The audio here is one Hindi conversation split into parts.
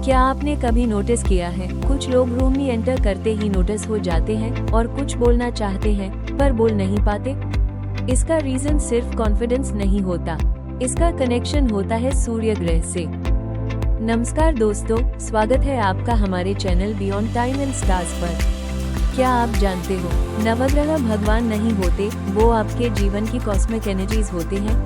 क्या आपने कभी नोटिस किया है, कुछ लोग रूम में एंटर करते ही नोटिस हो जाते हैं और कुछ बोलना चाहते हैं पर बोल नहीं पाते। इसका रीजन सिर्फ कॉन्फिडेंस नहीं होता, इसका कनेक्शन होता है सूर्य ग्रह से। नमस्कार दोस्तों, स्वागत है आपका हमारे channel beyond time and stars पर। क्या आप जानते हो, नवग्रह भगवान नहीं होते, वो आपके जीवन की कॉस्मिक एनर्जीज होते हैं।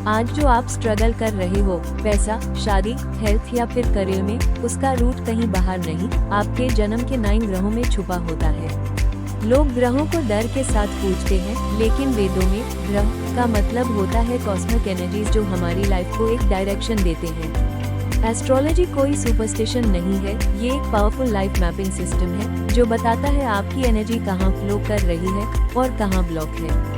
आज जो आप स्ट्रगल कर रहे हो, पैसा, शादी, हेल्थ या फिर करियर में, उसका रूट कहीं बाहर नहीं, आपके जन्म के 9 ग्रहों में छुपा होता है। लोग ग्रहों को डर के साथ पूजते हैं, लेकिन वेदों में ग्रह का मतलब होता है कॉस्मिक एनर्जीज जो हमारी लाइफ को एक डायरेक्शन देते हैं। एस्ट्रोलॉजी कोई सुपरस्टिशन नहीं है, ये एक पावरफुल लाइफ मैपिंग सिस्टम है जो बताता है आपकी एनर्जी कहाँ फ्लो कर रही है और कहाँ ब्लॉक है।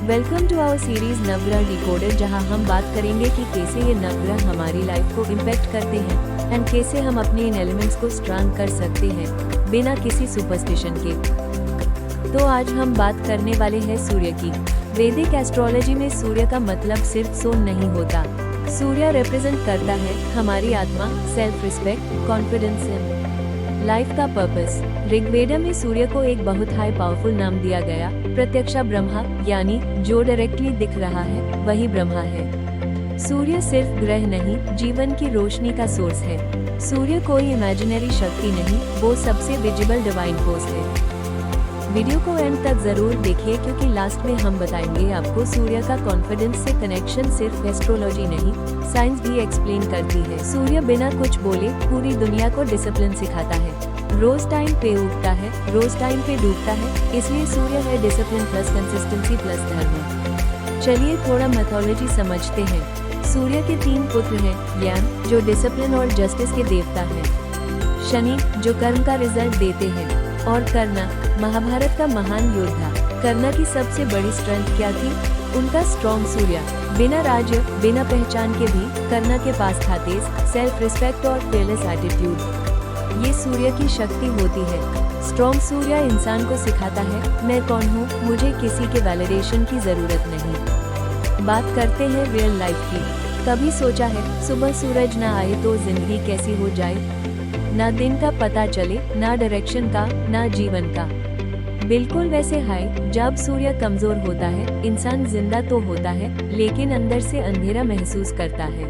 वेलकम टू आवर सीरीज नवग्रह डिकोडर, जहां हम बात करेंगे कि कैसे ये नवग्रह हमारी लाइफ को इम्पैक्ट करते हैं एंड कैसे हम अपने इन एलिमेंट्स को स्ट्रॉन्ग कर सकते हैं बिना किसी सुपरस्टिशन के। तो आज हम बात करने वाले हैं सूर्य की। वैदिक एस्ट्रोलॉजी में सूर्य का मतलब सिर्फ सोन नहीं होता। सूर्य रिप्रेजेंट करता है हमारी आत्मा, self respect, confidence and life का पर्पस। ऋग्वेद में सूर्य को एक बहुत हाई पावरफुल नाम दिया गया, प्रत्यक्षा ब्रह्मा, यानी जो डायरेक्टली दिख रहा है वही ब्रह्मा है। सूर्य सिर्फ ग्रह नहीं, जीवन की रोशनी का सोर्स है। सूर्य कोई इमेजिनरी शक्ति नहीं, वो सबसे विजिबल डिवाइन फोर्स है। वीडियो को एंड तक जरूर देखिए, क्योंकि लास्ट में हम बताएंगे आपको सूर्य का कॉन्फिडेंस से कनेक्शन सिर्फ एस्ट्रोलॉजी नहीं, साइंस भी एक्सप्लेन करती है। सूर्य बिना कुछ बोले पूरी दुनिया को डिसिप्लिन सिखाता है। रोज टाइम पे उगता है, रोज टाइम पे डूबता है, इसलिए सूर्य है डिसिप्लिन प्लस कंसिस्टेंसी प्लस धर्म। चलिए थोड़ा मैथोलॉजी समझते हैं। सूर्य के 3 पुत्र हैं, यम जो डिसिप्लिन और जस्टिस के देवता हैं, शनि जो कर्म का रिजल्ट देते हैं, और कर्णा महाभारत का महान योद्धा। कर्णा की सबसे बड़ी स्ट्रेंथ क्या थी? उनका स्ट्रॉन्ग सूर्य। बिना राज्य, बिना पहचान के भी कर्णा के पास था तेज, सेल्फ रिस्पेक्ट और फेयरलेस एटीट्यूड। ये सूर्य की शक्ति होती है। स्ट्रॉन्ग सूर्य इंसान को सिखाता है, मैं कौन हूँ, मुझे किसी के वैलिडेशन की जरूरत नहीं। बात करते हैं रियल लाइफ की। कभी सोचा है सुबह सूरज ना आए तो जिंदगी कैसी हो जाए? ना दिन का पता चले, ना डायरेक्शन का, ना जीवन का। बिल्कुल वैसे है, जब सूर्य कमजोर होता है, इंसान जिंदा तो होता है लेकिन अंदर से अंधेरा महसूस करता है।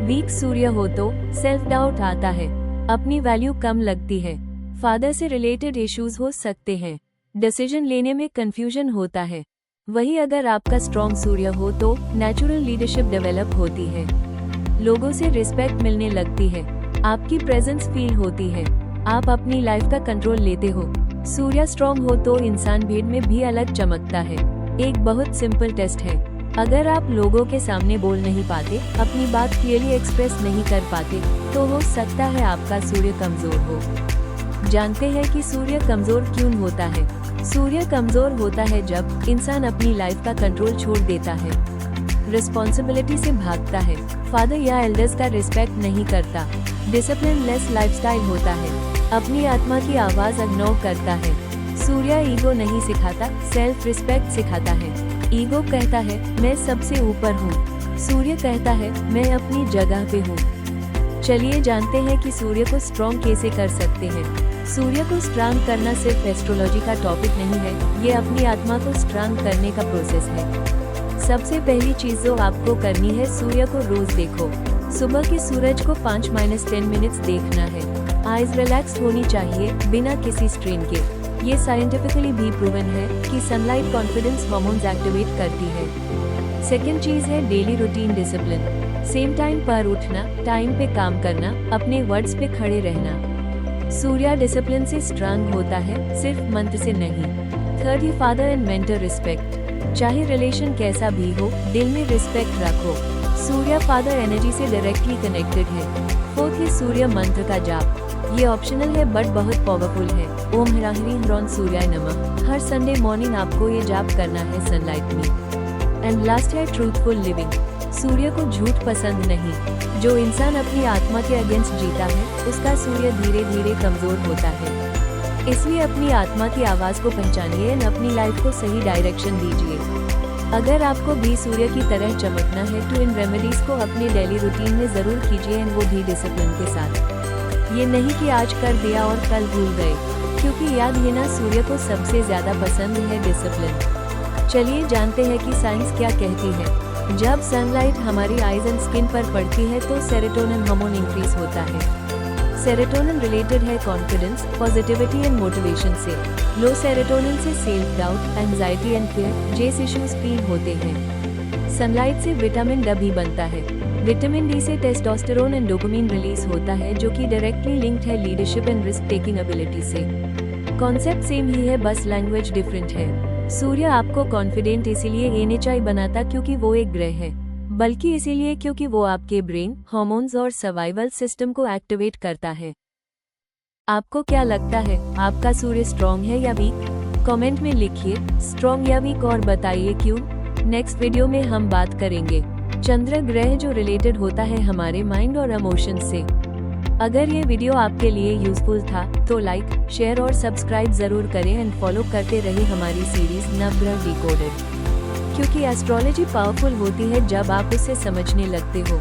वीक सूर्य हो तो सेल्फ डाउट आता है, अपनी वैल्यू कम लगती है, फादर से रिलेटेड इश्यूज हो सकते हैं, डिसीजन लेने में कंफ्यूजन होता है। वही अगर आपका स्ट्रॉन्ग सूर्य हो तो नेचुरल लीडरशिप डेवलप होती है, लोगों से रिस्पेक्ट मिलने लगती है, आपकी प्रेजेंस फील होती है, आप अपनी लाइफ का कंट्रोल लेते हो। सूर्य स्ट्रॉन्ग हो तो इंसान भीड़ में भी अलग चमकता है। एक बहुत सिंपल टेस्ट है, अगर आप लोगों के सामने बोल नहीं पाते, अपनी बात क्लियरली एक्सप्रेस नहीं कर पाते, तो हो सकता है आपका सूर्य कमजोर हो। जानते हैं कि सूर्य कमजोर क्यों होता है? सूर्य कमजोर होता है जब इंसान अपनी लाइफ का कंट्रोल छोड़ देता है, रिस्पॉन्सिबिलिटी से भागता है, फादर या एल्डर्स का रिस्पेक्ट नहीं करता, डिसिप्लिन लेस लाइफस्टाइल होता है, अपनी आत्मा की आवाज इग्नोर करता है। सूर्य ईगो नहीं सिखाता, सेल्फ रिस्पेक्ट सिखाता है। ईगो कहता है मैं सबसे ऊपर हूँ, सूर्य कहता है मैं अपनी जगह पे हूँ। चलिए जानते हैं कि सूर्य को स्ट्रॉन्ग कैसे कर सकते हैं। सूर्य को स्ट्रॉन्ग करना सिर्फ एस्ट्रोलॉजी का टॉपिक नहीं है, ये अपनी आत्मा को स्ट्रॉन्ग करने का प्रोसेस है। सबसे पहली चीज जो आपको करनी है, सूर्य को रोज देखो। सुबह के सूरज को 5-10 मिनट्स देखना है। आईज रिलैक्स होनी चाहिए, बिना किसी स्ट्रेन के। ये साइंटिफिकली भी प्रूवन है कि सनलाइट कॉन्फिडेंस हार्मोन्स एक्टिवेट करती है। सेकेंड चीज है daily routine discipline. Same time पर उठना, टाइम पे काम करना, अपने वर्ड्स पे खड़े रहना। सूर्य डिसिप्लिन से स्ट्रॉन्ग होता है, सिर्फ मंत्र से नहीं। थर्ड है फादर एंड मेंटर रिस्पेक्ट। चाहे रिलेशन कैसा भी हो, दिल में रिस्पेक्ट रखो। सूर्य फादर एनर्जी से डायरेक्टली कनेक्टेड है। फोर्थ है सूर्य मंत्र का जाप। ये ऑप्शनल है बट बहुत पावरफुल है। ओम ह्रां ह्रौं सूर्याय नमः। हर संडे मॉर्निंग आपको ये जाप करना है सनलाइट में। एंड लास्ट है ट्रूथफुल लिविंग। सूर्य को झूठ पसंद नहीं। जो इंसान अपनी आत्मा के अगेंस्ट जीता है, उसका सूर्य धीरे धीरे कमजोर होता है। इसलिए अपनी आत्मा की आवाज को पहचानिए और अपनी लाइफ को सही डायरेक्शन दीजिए। अगर आपको भी सूर्य की तरह चमकना है तो इन रेमेडीज को अपने डेली रूटीन में जरूर कीजिए, और वो भी डिसिप्लिन के साथ। ये नहीं कि आज कर दिया और कल भूल गए, क्योंकि याद लेना सूर्य को सबसे ज्यादा पसंद है डिसिप्लिन। चलिए जानते हैं कि साइंस क्या कहती है। जब सनलाइट हमारी आईज एंड स्किन पर पड़ती है तो सेरोटोनिन हार्मोन इंक्रीज होता है। सेरोटोनिन रिलेटेड है कॉन्फिडेंस, पॉजिटिविटी एंड मोटिवेशन से। लो सेरोटोनिन से self doubt, anxiety and fear जैसे इश्यूज फील होते हैं। सनलाइट से विटामिन डी भी बनता है। विटामिन डी से टेस्टोस्टेरोन एंड डोपामिन रिलीज होता है, जो कि डायरेक्टली लिंक्ड है leadership and risk taking ability से। कॉन्सेप्ट सेम ही है, बस लैंग्वेज डिफरेंट है। सूर्य आपको कॉन्फिडेंट इसीलिए नहीं बनाता क्योंकि वो एक ग्रह है, बल्कि इसीलिए क्योंकि वो आपके ब्रेन, हार्मोन्स और सर्वाइवल सिस्टम को एक्टिवेट करता है। आपको क्या लगता है, आपका सूर्य स्ट्रॉन्ग है या वीक? कमेंट में लिखिए स्ट्रॉन्ग या वीक और बताइए क्यों। नेक्स्ट वीडियो में हम बात करेंगे चंद्र ग्रह, जो रिलेटेड होता है हमारे माइंड और इमोशन से। अगर ये वीडियो आपके लिए यूजफुल था तो लाइक, शेयर और सब्सक्राइब जरूर करें एंड फॉलो करते रहिए हमारी सीरीज नवग्रह डिकोडेड, क्योंकि एस्ट्रोलॉजी पावरफुल होती है जब आप उसे समझने लगते हो।